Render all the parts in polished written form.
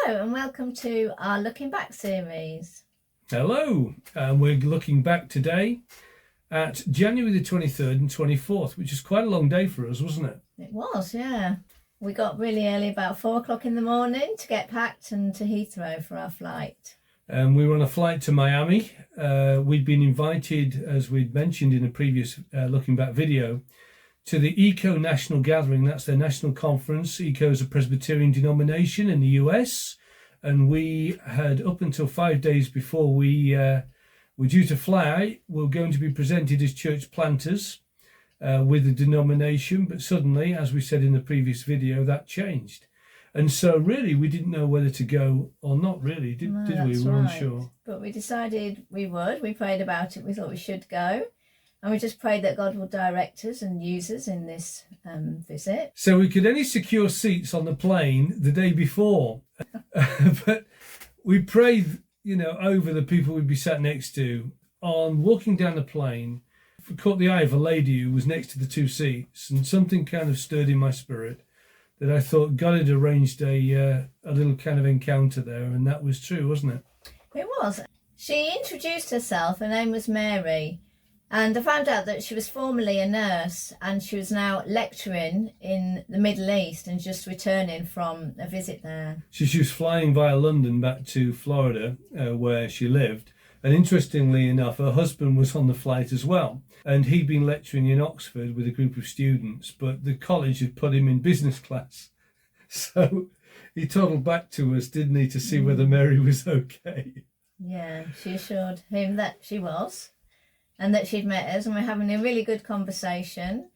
Hello and welcome to our Looking Back series. Hello, we're looking back today at January the 23rd and 24th, which is quite a long day for us, wasn't it? It was, yeah. We got really early, about 4 o'clock in the morning, to get packed and to Heathrow for our flight. We were on a flight to Miami. We'd been invited, as we'd mentioned in a previous Looking Back video, to the ECO National Gathering. That's their national conference. ECO is a Presbyterian denomination in the US. And we had, up until 5 days before we were due to fly, we were going to be presented as church planters with the denomination. But suddenly, as we said in the previous video, that changed. And so really, we didn't know whether to go or not really, did we? We were unsure. But we decided we would. We prayed about it. We thought we should go. And we just prayed that God will direct us and use us in this visit. So we could only secure seats on the plane the day before. But we prayed, over the people we'd be sat next to. On walking down the plane, I caught the eye of a lady who was next to the two seats, and something kind of stirred in my spirit that I thought God had arranged a little kind of encounter there, and that was true, wasn't it? It was. She introduced herself. Her name was Mary. And I found out that she was formerly a nurse and she was now lecturing in the Middle East and just returning from a visit there. She was flying via London back to Florida, where she lived. And interestingly enough, her husband was on the flight as well. And he'd been lecturing in Oxford with a group of students, but the college had put him in business class. So he toddled back to us, didn't he, to see whether Mary was okay. Yeah, she assured him that she was. And that she'd met us, and we're having a really good conversation.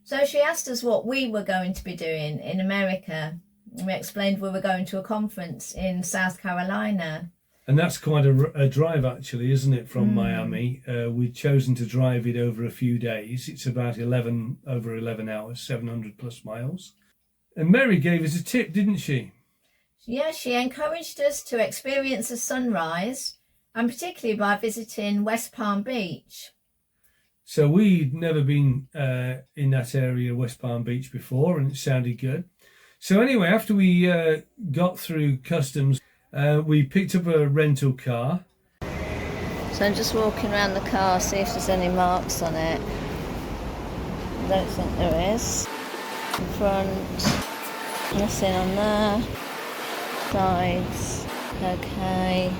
So she asked us what we were going to be doing in America. And we explained we were going to a conference in South Carolina. And that's quite a drive, actually, isn't it, from Miami? We'd chosen to drive it over a few days. It's about over 11 hours, 700 plus miles. And Mary gave us a tip, didn't she? Yeah, she encouraged us to experience the sunrise, and particularly by visiting West Palm Beach. So we'd never been in that area, West Palm Beach, before, and it sounded good. So anyway, after we got through customs, we picked up a rental car. So I'm just walking around the car, see if there's any marks on it. I don't think there is. In front, nothing on there. Sides, okay.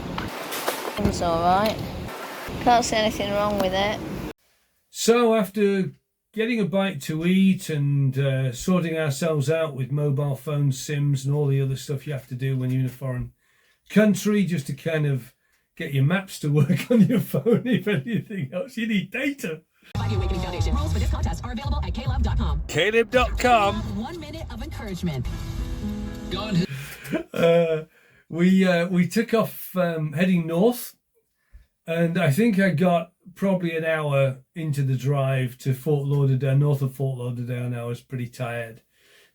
It's all right. Can't see anything wrong with it. So after getting a bite to eat and sorting ourselves out with mobile phone SIMs and all the other stuff you have to do when you're in a foreign country, just to kind of get your maps to work on your phone, if anything else, you need data. Awakening Foundation. Rules for this contest are available at caleb.com. Caleb.com. 1 minute of encouragement. God. We took off heading north, and I think I got probably an hour into the drive to Fort Lauderdale, north of Fort Lauderdale, and I was pretty tired.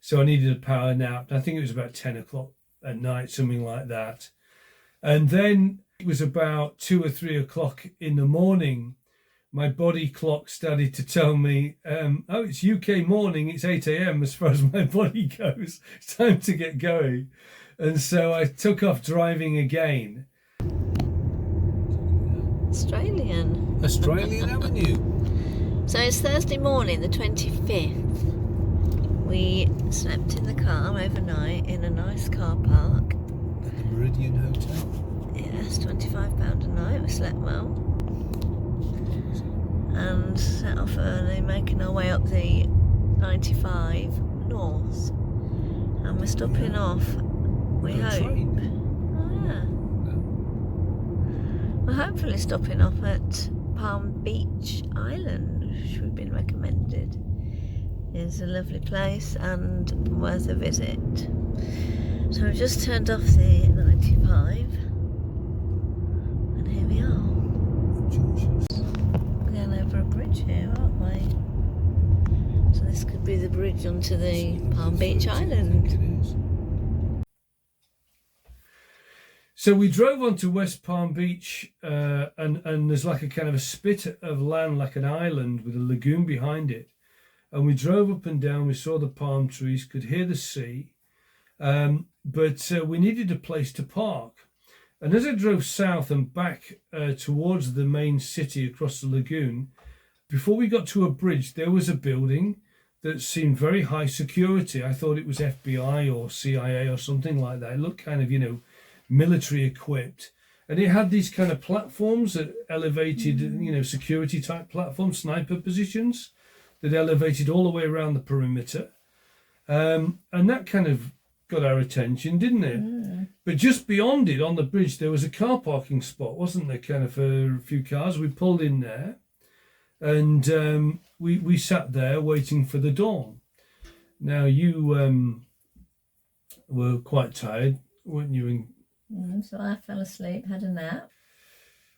So I needed a power nap. I think it was about 10 o'clock at night, something like that. And then it was about 2 or 3 o'clock in the morning. My body clock started to tell me, it's UK morning, it's 8 a.m. as far as my body goes. It's time to get going. And so I took off driving again. Australian Avenue. So it's Thursday morning, the 25th. We slept in the car overnight in a nice car park. Meridian Hotel. Yes, £25 a night. We slept well. And set off early, making our way up the 95 north. And we're stopping off. We hope. Oh, yeah. We're hopefully stopping off at Palm Beach Island, which we've been recommended. It's a lovely place and worth a visit. So we've just turned off the 95, and here we are. We're going over a bridge here, aren't we? So this could be the bridge onto the Palm Beach Island. So we drove onto West Palm Beach, and there's like a kind of a spit of land, like an island with a lagoon behind it. And we drove up and down, we saw the palm trees, could hear the sea. But we needed a place to park. And as I drove south and back towards the main city across the lagoon, before we got to a bridge, there was a building that seemed very high security. I thought it was FBI or CIA or something like that. It looked kind of, military equipped. And it had these kind of platforms that elevated, security type platforms, sniper positions that elevated all the way around the perimeter. And that kind of got our attention, didn't it? But just beyond it, on the bridge, there was a car parking spot, wasn't there? Kind of for a few cars. We pulled in there, and we sat there waiting for the dawn. Now you were quite tired, weren't you? So I fell asleep, had a nap.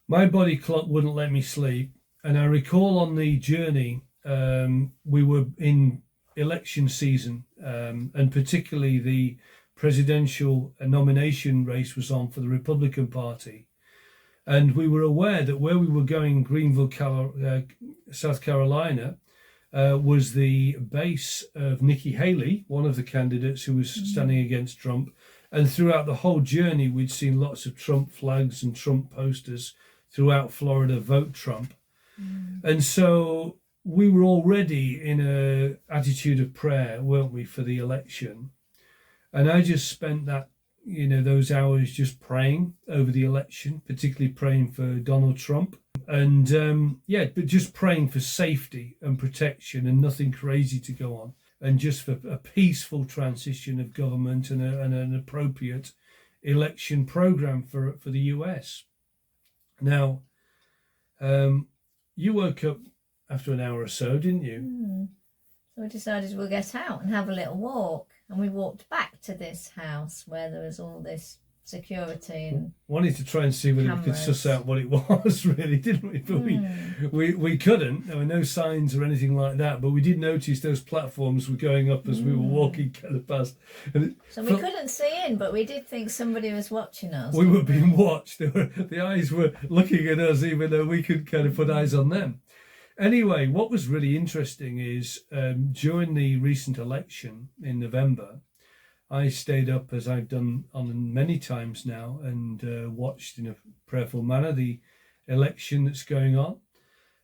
My body clock wouldn't let me sleep, and I recall on the journey we were in election season, and particularly the presidential nomination race was on for the Republican Party, and we were aware that where we were going, Greenville, South Carolina, was the base of Nikki Haley, one of the candidates who was standing against Trump. And throughout the whole journey, we'd seen lots of Trump flags and Trump posters throughout Florida, vote Trump. And so we were already in an attitude of prayer, weren't we, for the election? And I just spent that, those hours just praying over the election, particularly praying for Donald Trump. And but just praying for safety and protection and nothing crazy to go on. And just for a peaceful transition of government and an appropriate election program for the US. Now, you woke up after an hour or so, didn't you? So we decided we'll get out and have a little walk. And we walked back to this house where there was all this security and wanted to try and see whether we could suss out what it was, really, didn't we? But we couldn't. There were no signs or anything like that, but we did notice those platforms were going up as we were walking kind of past. And so we couldn't see in, but we did think somebody was watching us. We were being watched. The eyes were looking at us, even though we could kind of put eyes on them. Anyway, what was really interesting is during the recent election in November, I stayed up, as I've done on many times now, and watched in a prayerful manner the election that's going on.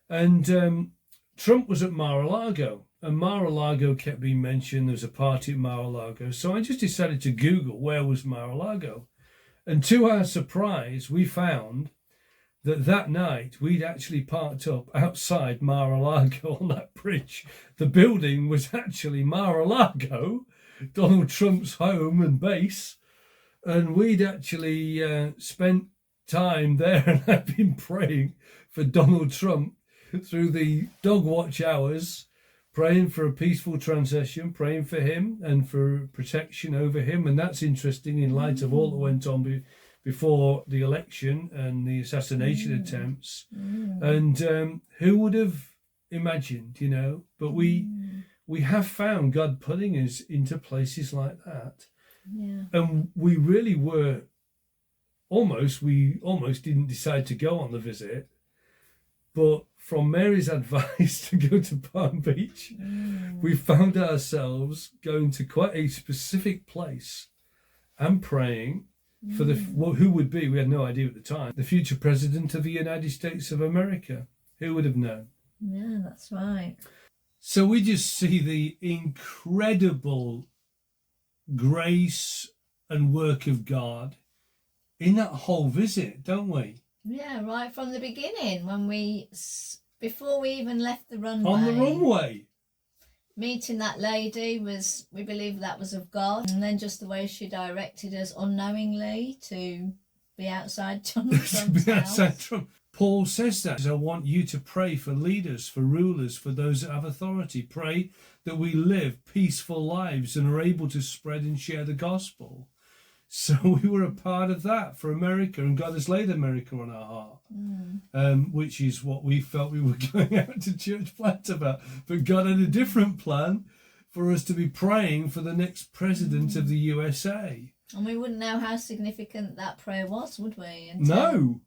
And Trump was at Mar-a-Lago, and Mar-a-Lago kept being mentioned. There was a party at Mar-a-Lago. So I just decided to Google where was Mar-a-Lago. And to our surprise, we found that night we'd actually parked up outside Mar-a-Lago on that bridge. The building was actually Mar-a-Lago, Donald Trump's home and base, and we'd actually spent time there, and I've been praying for Donald Trump through the dog watch hours, praying for a peaceful transition, praying for him and for protection over him. And that's interesting in light of all that went on before the election and the assassination attempts. And who would have imagined, but we have found God putting us into places like that. Yeah. And we really were we almost didn't decide to go on the visit, but from Mary's advice to go to Palm Beach, we found ourselves going to quite a specific place and praying for who would be, we had no idea at the time, the future president of the United States of America. Who would have known? Yeah, that's right. So we just see the incredible grace and work of God in that whole visit, don't we? Yeah, right from the beginning, before we even left the runway. On the runway. Meeting that lady we believe that was of God. And then just the way she directed us unknowingly to be outside Trump's house. Trump. Paul says that. I want you to pray for leaders, for rulers, for those that have authority. Pray that we live peaceful lives and are able to spread and share the gospel. So we were a part of that for America, and God has laid America on our heart, which is what we felt we were going out to church plant about. But God had a different plan for us to be praying for the next president of the USA. And we wouldn't know how significant that prayer was, would we? No.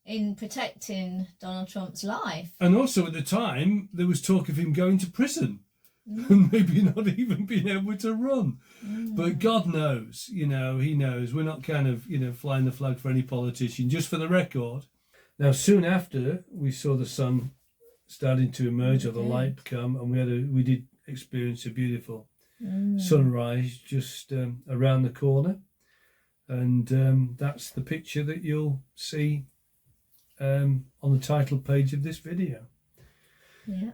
In protecting Donald Trump's life. And also at the time, there was talk of him going to prison and maybe not even being able to run. But God knows, He knows. We're not kind of, flying the flag for any politician, just for the record. Now, soon after we saw the sun starting to emerge, or the light come, and we did experience a beautiful sunrise just around the corner. And that's the picture that you'll see on the title page of this video. Yeah.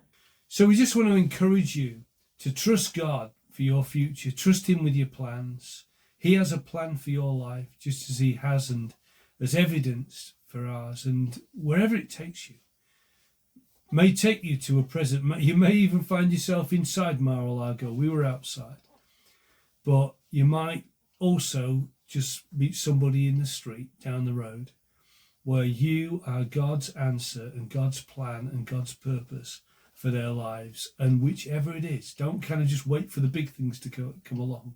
So we just want to encourage you to trust God for your future. Trust him with your plans. He has a plan for your life, just as he has and as evidenced for ours. And wherever it takes you, may take you to a present. You may even find yourself inside Mar-a-Lago. We were outside. But you might also just meet somebody in the street down the road where you are God's answer and God's plan and God's purpose for their lives. And whichever it is, don't kind of just wait for the big things to come along.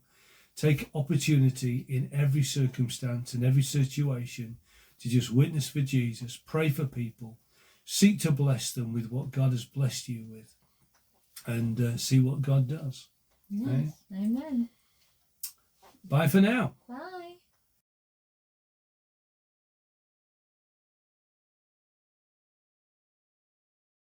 Take opportunity in every circumstance and every situation to just witness for Jesus, pray for people, seek to bless them with what God has blessed you with, and see what God does. Yes. Okay? Amen. Bye for now. Bye.